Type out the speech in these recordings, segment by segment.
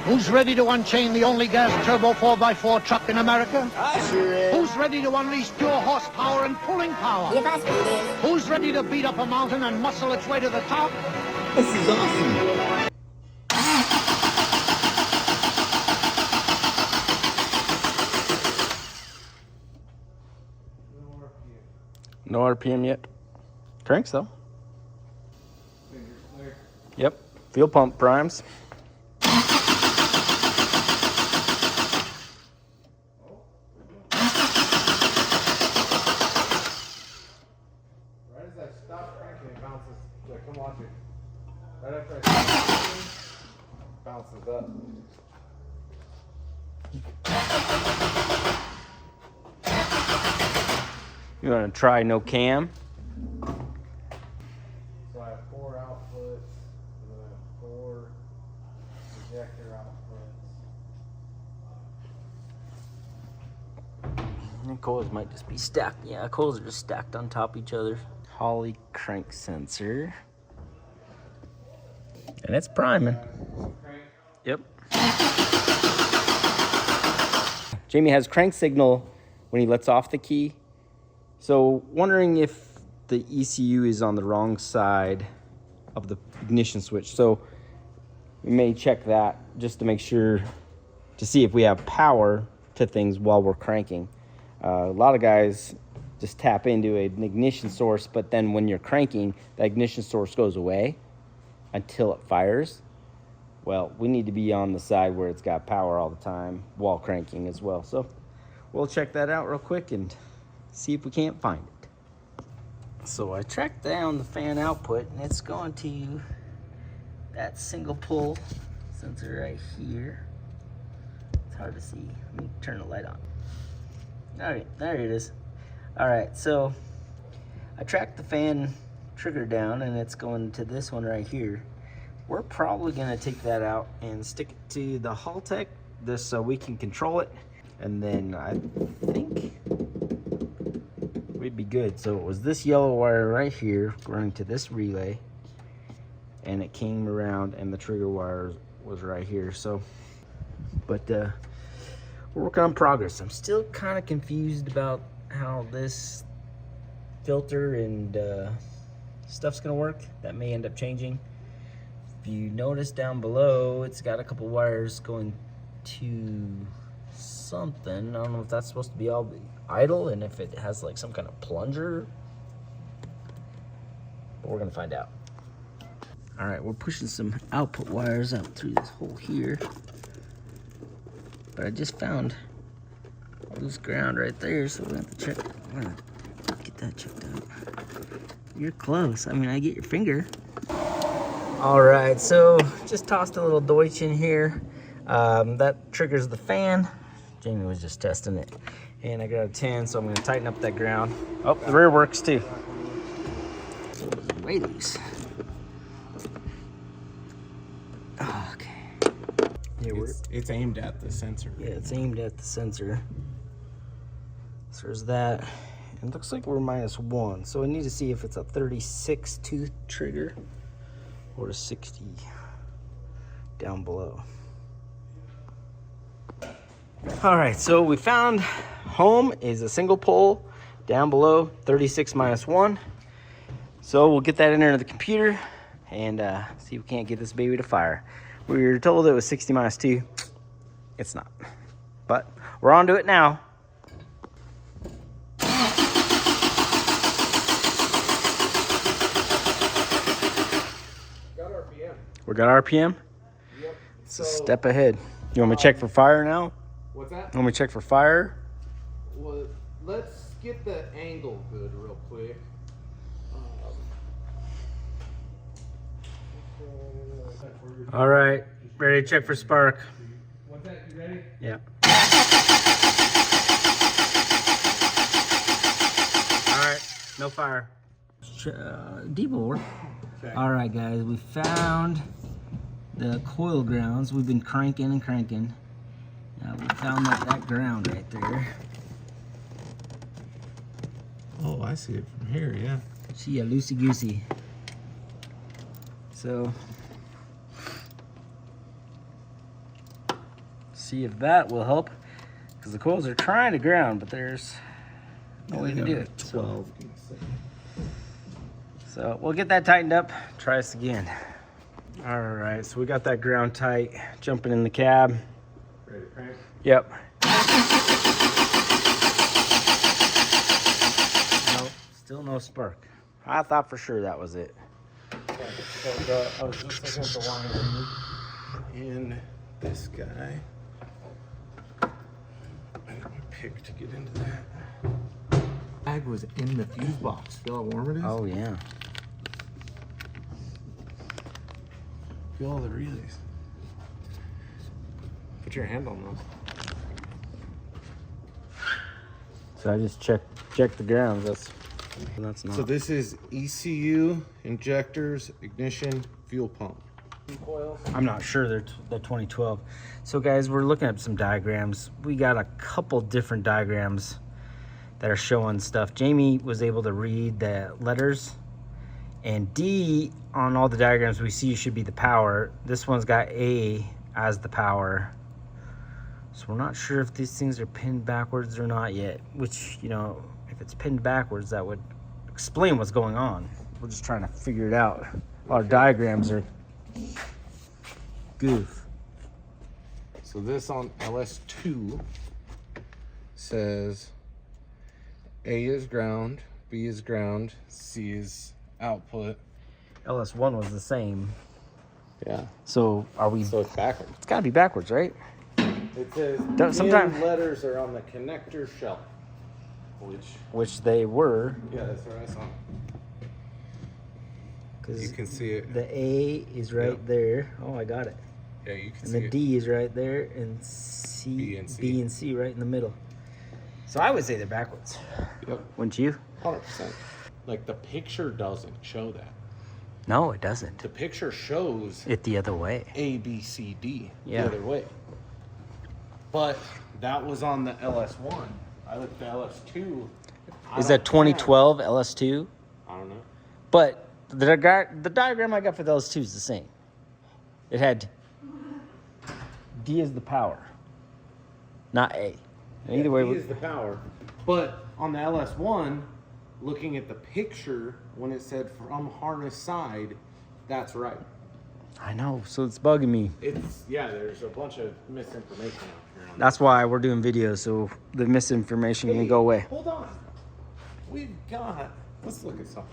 Who's ready to unchain the only gas turbo 4x4 truck in America? I sure am. Who's ready to unleash pure horsepower and pulling power? Yeah, Pfispeed is. Who's ready to beat up a mountain and muscle its way to the top? This is awesome. No RPM yet. Cranks though. Yep. Fuel pump primes. Right as I stop cranking, it bounces. Like, come watch it. Right after I stop cranking, it bounces up. You want to try no cam? So I have 4 outputs, and then I have 4 ejector outputs. And coils might just be stacked. Yeah, coils are just stacked on top of each other. Holly crank sensor. And it's priming. Yep. Jamie has crank signal when he lets off the key. So wondering if the ECU is on the wrong side of the ignition switch. So we may check that just to make sure, to see if we have power to things while we're cranking. A lot of guys just tap into an ignition source, but then when you're cranking, the ignition source goes away until it fires. Well, we need to be on the side where it's got power all the time while cranking as well. So we'll check that out real quick and see if we can't find it. So I tracked down the fan output, and it's going to that single pull sensor right here. It's hard to see. Let me turn the light on. All right, there it is. All right, so I tracked the fan trigger down, and it's going to this one right here. We're probably gonna take that out and stick it to the Haltech, this so we can control it, and then I think we'd be good. So it was this yellow wire right here running to this relay, and it came around, and the trigger wire was right here. So, but we're working on progress. I'm still kind of confused about how this filter and stuff's gonna work. That may end up changing. If you notice down below, it's got a couple wires going to something. I don't know if that's supposed to be all idle and if it has like some kind of plunger, but we're gonna find out. All right, we're pushing some output wires out through this hole here, but I just found loose ground right there, so we're gonna have to check. We're gonna get that checked out. You're close. I mean, I get your finger. All right, so just tossed a little Deutsch in here. That triggers the fan. Jamie was just testing it. And I got a 10, so I'm gonna tighten up that ground. Oh, the rear works too. Way loose. Oh, okay. Yeah, It's aimed at the sensor. Yeah, it's aimed at the sensor. So there's that. It looks like we're -1, so I need to see if it's a 36 tooth trigger or a 60 down below. All right, so we found home is a single pole down below, 36 -1. So we'll get that into the computer and see if we can't get this baby to fire. We were told it was 60 -2. It's not, but we're on to it now. We got RPM? Yep. It's a step ahead. You want me to check for fire now? What's that? You want me to check for fire? Well, let's get the angle good real quick. All right, ready to check for spark. What's that? You ready? Yeah. All right, no fire. Deboard. Okay. All right, guys, we found the coil grounds. We've been cranking and cranking. We found that ground right there. Oh, I see it from here, yeah. See ya, loosey-goosey. So, See if that will help. Because the coils are trying to ground, but there's no way to do it. 12. So we'll get that tightened up. Try this again. All right, so we got that ground tight. Jumping in the cab. Ready to crank? Yep. Nope, still no spark. I thought for sure that was it. So I was just looking at the wiring in this guy. I need my pick to get into that. Bag was in the fuse box. Feel how warm it is? Oh yeah. Feel all the relays. Put your hand on those. So I just checked the grounds. That's not. So this is ECU, injectors, ignition, fuel pump. Coils. I'm not sure they're 2012. So guys, we're looking at some diagrams. We got a couple different diagrams that are showing stuff. Jamie was able to read the letters, and D on all the diagrams we see should be the power. This one's got A as the power. So we're not sure if these things are pinned backwards or not yet, which, you know, if it's pinned backwards, that would explain what's going on. We're just trying to figure it out. Our diagrams are goof. So this on LS2 says A is ground, B is ground, C is output. LS1 was the same. Yeah. So are we? So it's backwards. It's got to be backwards, right? It says Sometimes letters are on the connector shelf. Which they were. Yeah, that's what I saw. Because you can see it. The A is right there. Oh, I got it. Yeah, you can and see the it. D is right there, and C, B and C right in the middle. So I would say they're backwards. Yep. Wouldn't you? 100%. Like the picture doesn't show that. No, it doesn't. The picture shows it the other way. A, B, C, D. Yeah. The other way. But that was on the LS1. I looked at LS2. Is that 2012 LS2? I don't know. But the diagram I got for the LS2 is the same. It had D as the power, not A. And either way, D is the power. But on the LS1, looking at the picture, when it said from harness side, that's right. I know, so it's bugging me. There's a bunch of misinformation out here. That's why we're doing videos, so the misinformation can go away. Hold on. Let's look at something.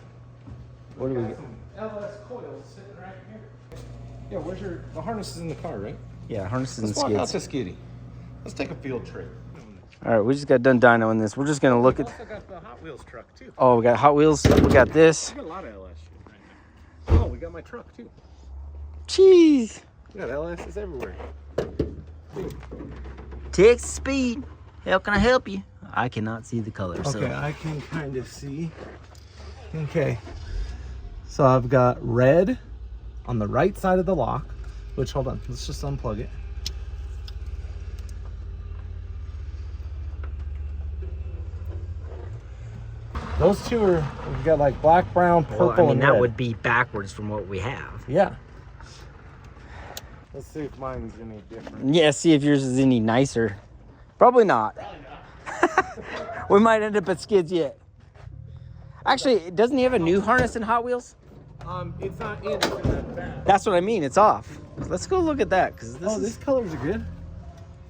What do we get? Some LS coils sitting right here. Yeah, where's the harness is in the car, right? Yeah, harnesses and Let's walk out skids. to Skiddy. Let's take a field trip. All right, we just got done dynoing this. We're just gonna look We at. also got the Hot Wheels truck too. Oh, we got Hot Wheels. We got this. We got a lot of LS shit right now. Oh, we got my truck too. Jeez. We got LS's everywhere. Texas Speed. How can I help you? I cannot see the color. Okay, So. I can kind of see. Okay. So I've got red on the right side of the lock, which, hold on, let's just unplug it. Those two are, we've got like black, brown, purple, Well, I mean, and that red. would be backwards from what we have. Yeah. Let's see if mine's any different. Yeah, see if yours is any nicer. Probably not. We might end up at skids yet. Actually, doesn't he have a new harness in Hot Wheels? It's not in, it's in that bag. That's what I mean. It's off. Let's go look at that because These colors are good.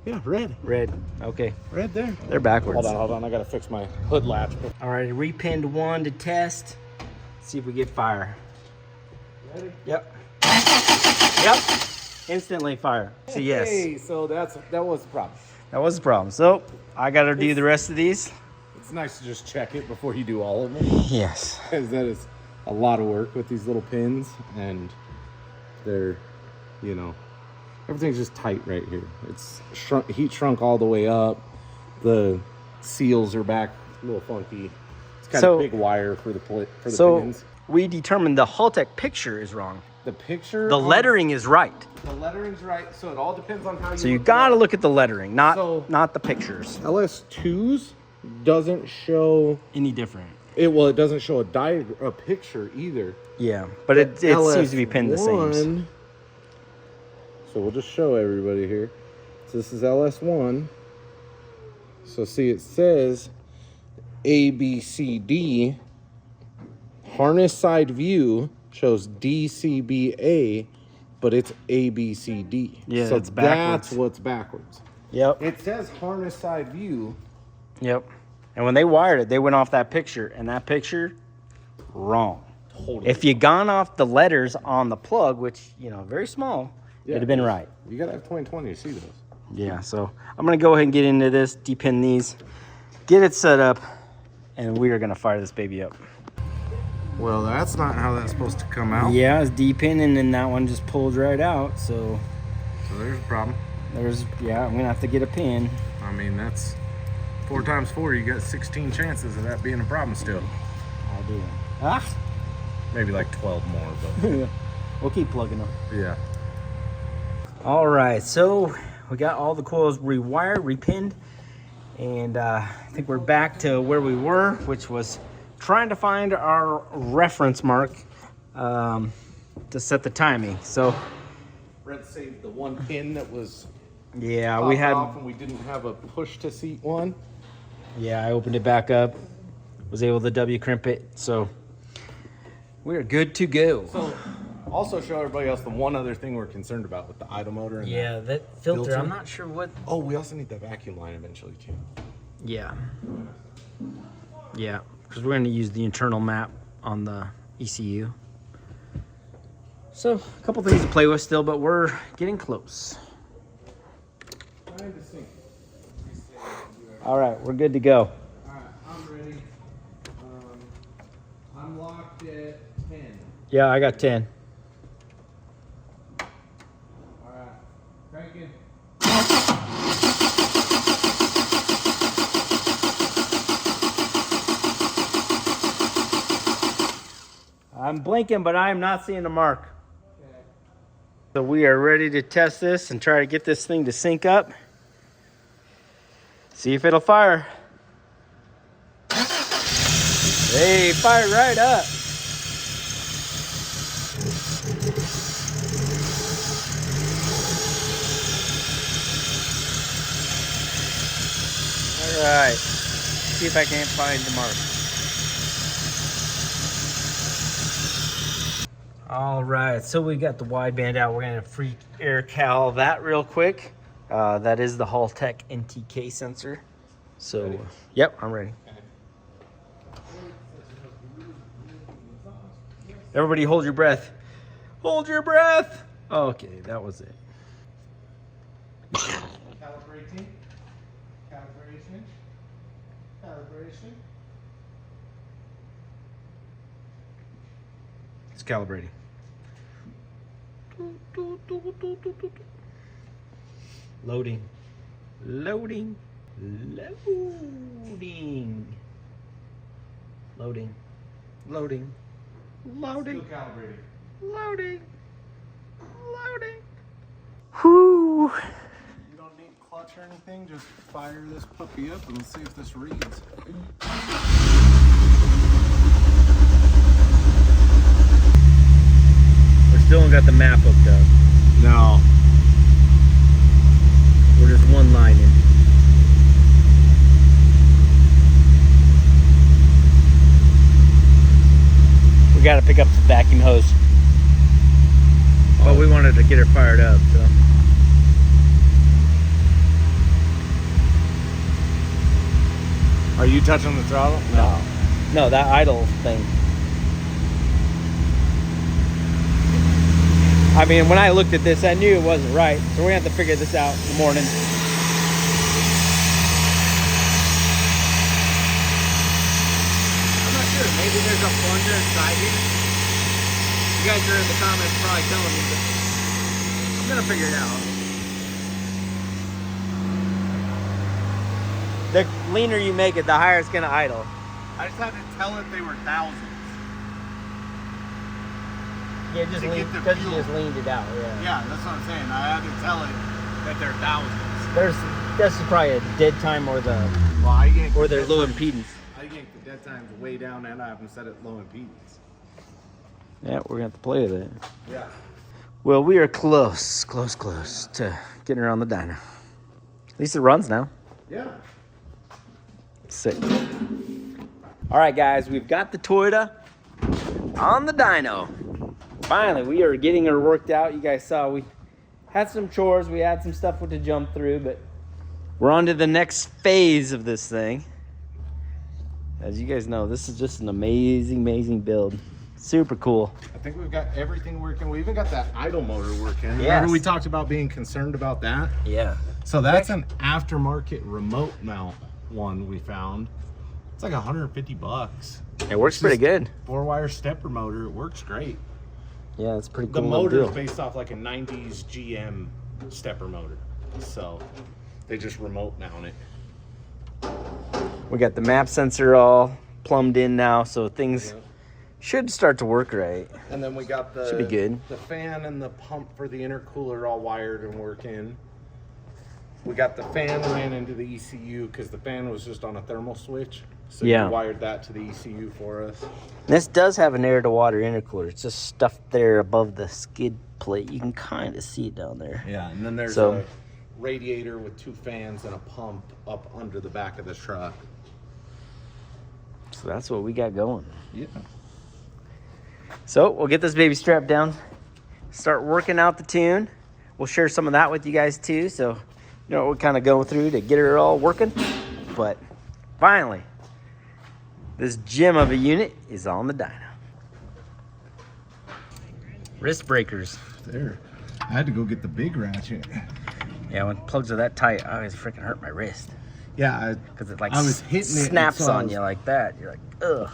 Yeah, red. red. Okay, Red there. they're backwards. Hold on. I gotta fix my hood latch. All right, repinned one to test. See if we get fire. Ready? Yep. Yep. Instantly fire. So yes, Hey, so that was the problem. that was the problem. So I got to do the rest of these. It's nice to just check it before you do all of them. Yes. Because that is a lot of work with these little pins, and they're, everything's just tight right here. It's heat shrunk all the way up. The seals are back a little funky. It's kind of big wire for the pins. We determined the Haltech picture is wrong. The picture, The lettering is right. the lettering's right. So it all depends on how you. So you look got to it up. look at the lettering, not So- the pictures. LS2s doesn't show Any different? it. Well, it doesn't show a picture either. Yeah, but it seems to be pinned the same. So we'll just show everybody here. So this is LS1. So see, it says A, B, C, D. Harness side view shows DCBA, but it's ABCD. Yeah, so it's backwards. That's what's backwards. Yep. It says harness side view. Yep. And when they wired it, they went off that picture, and that picture, wrong. Totally. If you gone off the letters on the plug, which, you know, very small, it'd have been right. You gotta have 20/20 to see those. Yeah, so I'm gonna go ahead and get into this, depin these, get it set up, and we are gonna fire this baby up. Well, that's not how that's supposed to come out. Yeah, it's depin, and then that one just pulled right out, so there's a problem. Yeah, I'm gonna have to get a pin. I mean, that's 4 times 4. You got 16 chances of that being a problem still. I do. Ah! Maybe like 12 more, but We'll keep plugging them. yeah. All right, so we got all the coils rewired, repinned, and I think we're back to where we were, which was trying to find our reference mark to set the timing. So Brent saved the one pin that was yeah, we had off and we didn't have a push to seat one. Yeah, I opened it back up, was able to W crimp it, so we're good to go. So also show everybody else the one other thing we're concerned about with the idle motor. And Yeah, that filter, I'm not sure what. Oh, we also need that vacuum line eventually too. Yeah. Yeah, because we're going to use the internal map on the ECU. So, a couple things to play with still, but we're getting close. All right, we're good to go. All right, I'm ready. I'm locked at 10. Yeah, I got 10. All right, cranking. I'm blinking, but I am not seeing the mark. Okay. So we are ready to test this and try to get this thing to sync up. See if it'll fire. Hey, fire right up. All right. See if I can't find the mark. All right, so we got the wideband out. We're gonna free air cal that real quick. That is the Haltech NTK sensor. So, ready? Yep, I'm ready. Everybody hold your breath. Hold your breath. Okay, that was it. Calibration. Calibration. Calibration. It's calibrating. Loading. Loading. Loading. Loading. Loading. Loading. Still calibrating. Loading. Loading. Whoo. You don't need clutch or anything. Just fire this puppy up and let's see if this reads. We still don't got the map hooked up. No. We're just one line in. We got to pick up some vacuum hose. But we wanted to get her fired up, so. Are you touching the throttle? No. No, that idle thing. I mean, when I looked at this, I knew it wasn't right. So we're going to have to figure this out in the morning. I'm not sure. Maybe there's a plunger inside here. You guys are in the comments probably telling me, but I'm going to figure it out. The leaner you make it, the higher it's going to idle. I just had to tell it they were thousands. Yeah, just To lean, get the because you fuel. just leaned it out. Yeah. Yeah, that's what I'm saying. I had to tell it that they're thousands. This is probably a dead time or the Well, I yanked or the their dead low time- impedance. I yanked the dead times way down and I have them set at low impedance. Yeah, we're gonna have to play with it. Yeah. Well, we are close to getting her on the dyno. At least it runs now. Yeah. Sick. All right, guys, we've got the Toyota on the dyno. Finally, we are getting her worked out. You guys saw we had some chores. We had some stuff to jump through, but we're on to the next phase of this thing. As you guys know, this is just an amazing, amazing build. Super cool. I think we've got everything working. We even got that idle motor working. Yes. Remember we talked about being concerned about that? Yeah. So that's an aftermarket remote mount one we found. It's like 150 bucks. It works pretty good. 4-wire stepper motor. It works great. Yeah, it's pretty cool. The motor is based off like a 90s GM stepper motor. So they just remote mount it. We got the map sensor all plumbed in now, so things should start to work right. And then we got the should be good. The fan and the pump for the intercooler all wired and working. We got the fan ran into the ECU because the fan was just on a thermal switch. So Yeah. you wired that to the ECU for us. This does have an air-to-water intercooler. It's just stuffed there above the skid plate. You can kind of see it down there. Yeah, and then there's a radiator with 2 fans and a pump up under the back of the truck. So that's what we got going. Yeah. So we'll get this baby strapped down, start working out the tune. We'll share some of that with you guys too, so you know what we're kind of going through to get her all working. But finally, this gem of a unit is on the dyno. Wrist breakers. There. I had to go get the big ratchet. Yeah, when plugs are that tight, I always freaking hurt my wrist. Yeah, Because it like I was hitting it, snaps so on you like that. You're like, ugh.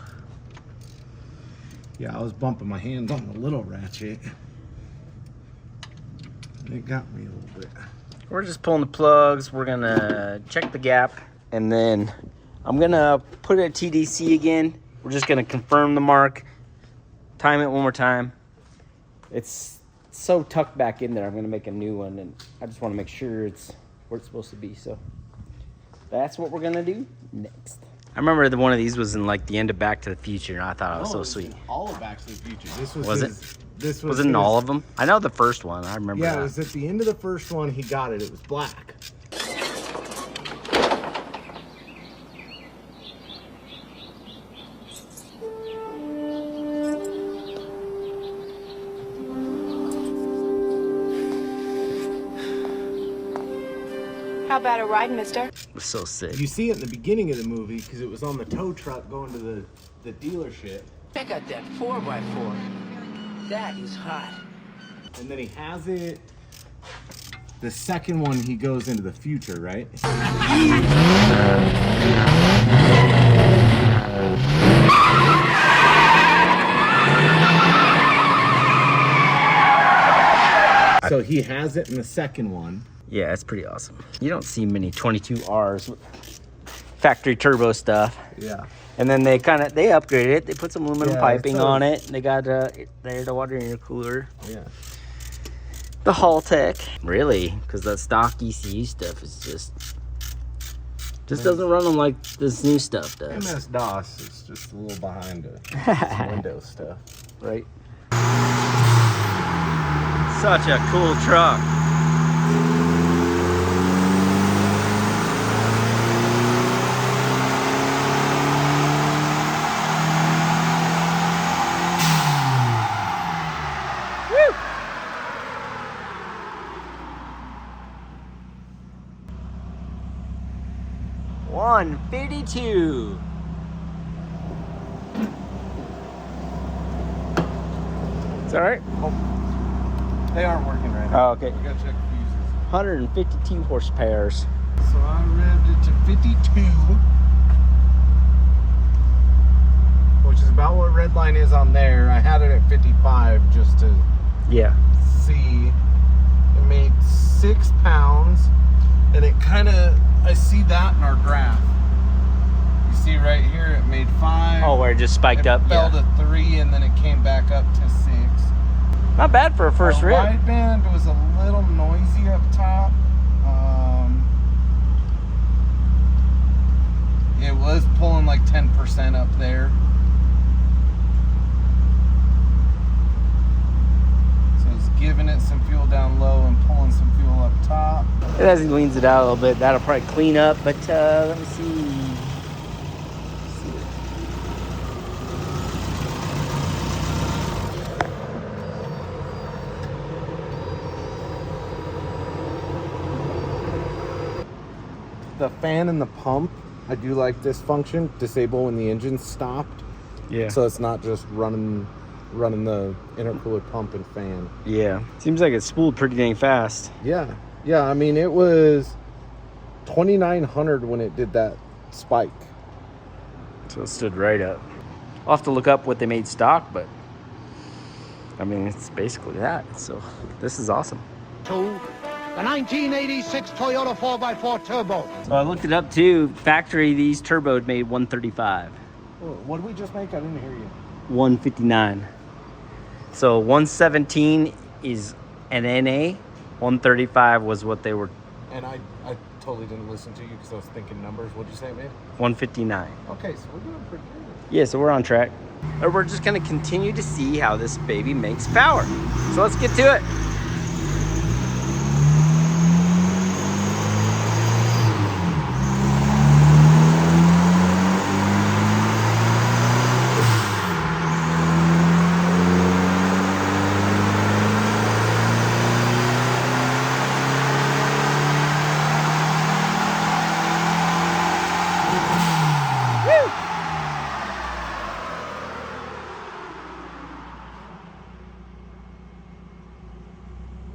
Yeah, I was bumping my hands on the little ratchet. It got me a little bit. We're just pulling the plugs. We're gonna check the gap, and then I'm gonna put it at TDC again. We're just gonna confirm the mark, time it one more time. It's so tucked back in there. I'm gonna make a new one, and I just want to make sure it's where it's supposed to be. So that's what we're gonna do next. I remember that one of these was in like the end of Back to the Future, and I thought it was so sweet. All of Back to the Future. This was Was his, it? This Was it in all of them? I know the first one. I remember Yeah, that. it was at the end of the first one. He got it. It was black. How about a ride, mister? It was so sick. You see it in the beginning of the movie because it was on the tow truck going to the dealership. Check out that 4x4. That is hot. And then he has it. The second one, he goes into the future, right? So he has it in the second one. Yeah, it's pretty awesome. You don't see many 22Rs with factory turbo stuff. Yeah. And then they upgraded it. They put some aluminum Yeah, piping so- on it. They got the air-to-water intercooler. Yeah. The Haltech. Really, because the stock ECU stuff is just doesn't run them like this new stuff does. MS-DOS is just a little behind the Windows stuff. Right? Such a cool truck. Woo! $152. It's all right. They aren't working right now. Oh, okay. We gotta check fuses. 152 horsepower. So I revved it to 52, which is about what red line is on there. I had it at 55 just to Yeah. see. It made 6 pounds, and it kind of, I see that in our graph. You see right here, it made 5. Oh, where it just spiked up. Fell Yeah. to 3, and then it came back up to 6. Not bad for a first Our rib. wideband was a little noisy up top. It was pulling like 10% up there. So it's giving it some fuel down low and pulling some fuel up top. as he leans it out a little bit, that'll probably clean up. But let me see. The fan and the pump, I do like this function. Disable when the engine's stopped. Yeah. So it's not just running the intercooler pump and fan. Yeah. Seems like it's spooled pretty dang fast. Yeah. Yeah, I mean, it was 2,900 when it did that spike. So it stood right up. I'll have to look up what they made stock, but I mean, it's basically that. So this is awesome. To the 1986 Toyota 4x4 Turbo. So I looked it up too. Factory, these turbos made 135. What did we just make? I didn't hear you. 159. So 117 is an NA. 135 was what they were. And I totally didn't listen to you because I was thinking numbers. What'd you say, man? 159. Okay, so we're doing pretty good. Yeah, so we're on track. And we're just gonna continue to see how this baby makes power. So let's get to it.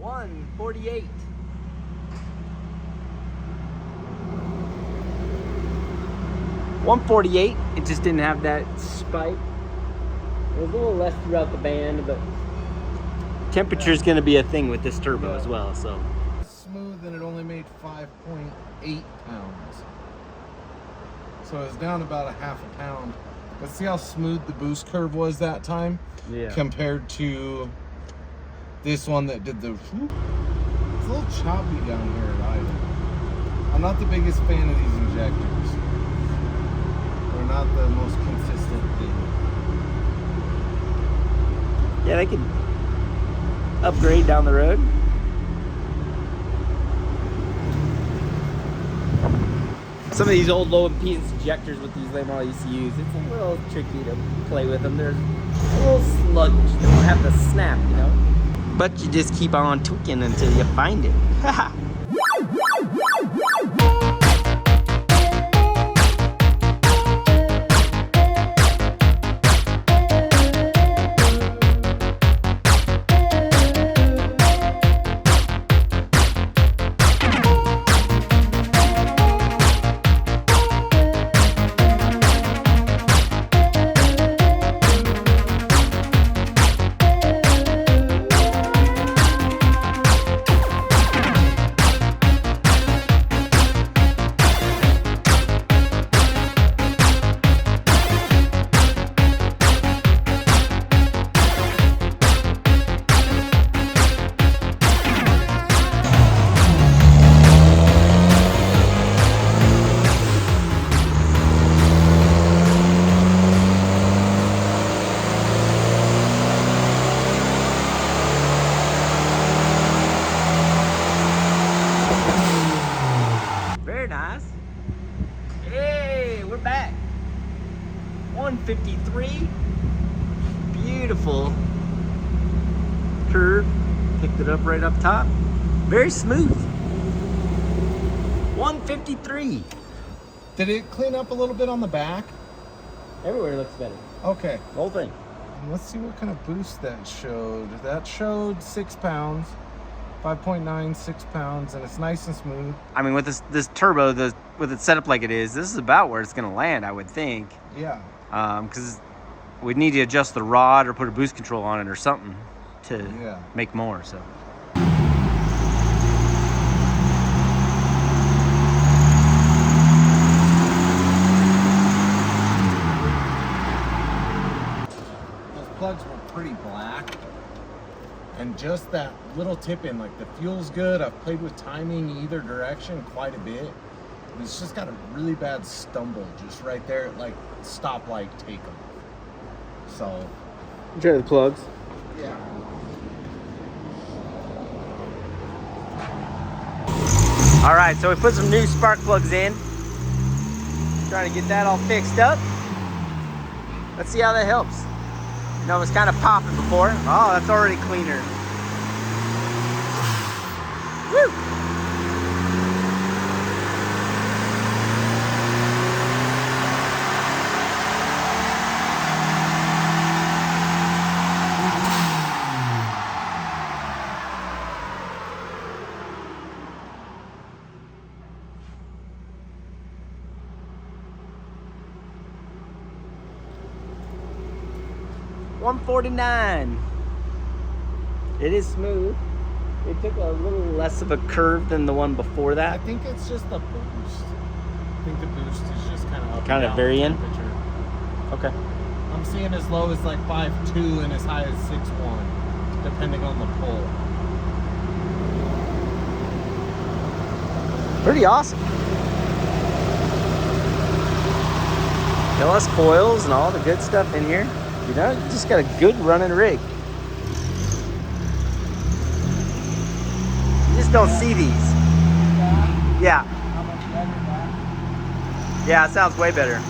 $148. $148. It just didn't have that spike. It was a little less throughout the band, but temperature is going to be a thing with this turbo as well. So Smooth, and it only made 5.8 pounds. So it was down about a half a pound. But see how smooth the boost curve was that time? Yeah. Compared to this one that did the whoop. It's a little choppy down here at idle. I'm not the biggest fan of these injectors. They're not the most consistent thing. yeah, they could upgrade down the road. Some of these old low impedance injectors with these late model ECUs, it's a little tricky to play with them. They're a little sluggish. They don't have the snap, you know? But you just keep on tweaking until you find it. Very nice. Hey, we're back. 153. Beautiful curve. Picked it up right up top. Very smooth. 153. Did it clean up a little bit on the back? Everywhere looks better. Okay. The whole thing. Let's see what kind of boost that showed. That showed 6 pounds. 5.9, 6 pounds, and it's nice and smooth. I mean, with this turbo, with it set up like it is, this is about where it's going to land, I would think. Yeah. Because we'd need to adjust the rod or put a boost control on it or something to make more. So. Those plugs were pretty black. And just that little tip in, like the fuel's good. I've played with timing either direction quite a bit. And it's just got a really bad stumble just right there at like stoplight takeoff. So. Try the plugs. Yeah. All right, so we put some new spark plugs in. Trying to get that all fixed up. Let's see how that helps. You know, it was kind of popping before. Oh, that's already cleaner. Woo! $149. It is smooth. It took a little less of a curve than the one before I that. think it's just the boost. I think the boost is just kind of up Kind of and down varying? temperature. Okay. I'm seeing as low as like 5.2 and as high as 6.1, depending on the pull. Pretty awesome. LS coils and all the good stuff in here. You know, you just got a good running rig. You just don't see these. Yeah. Yeah, it sounds way better.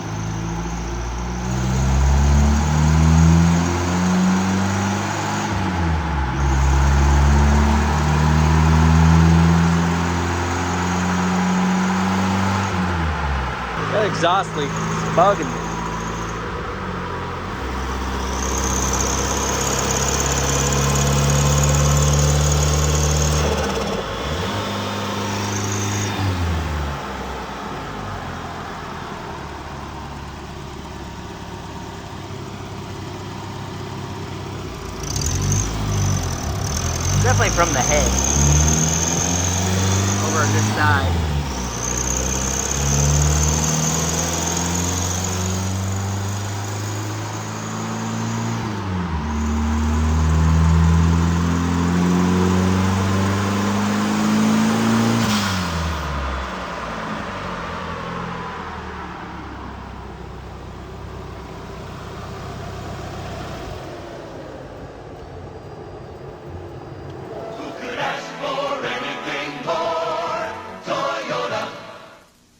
That exhaust leak is bugging me. Definitely from the head. Over on this side.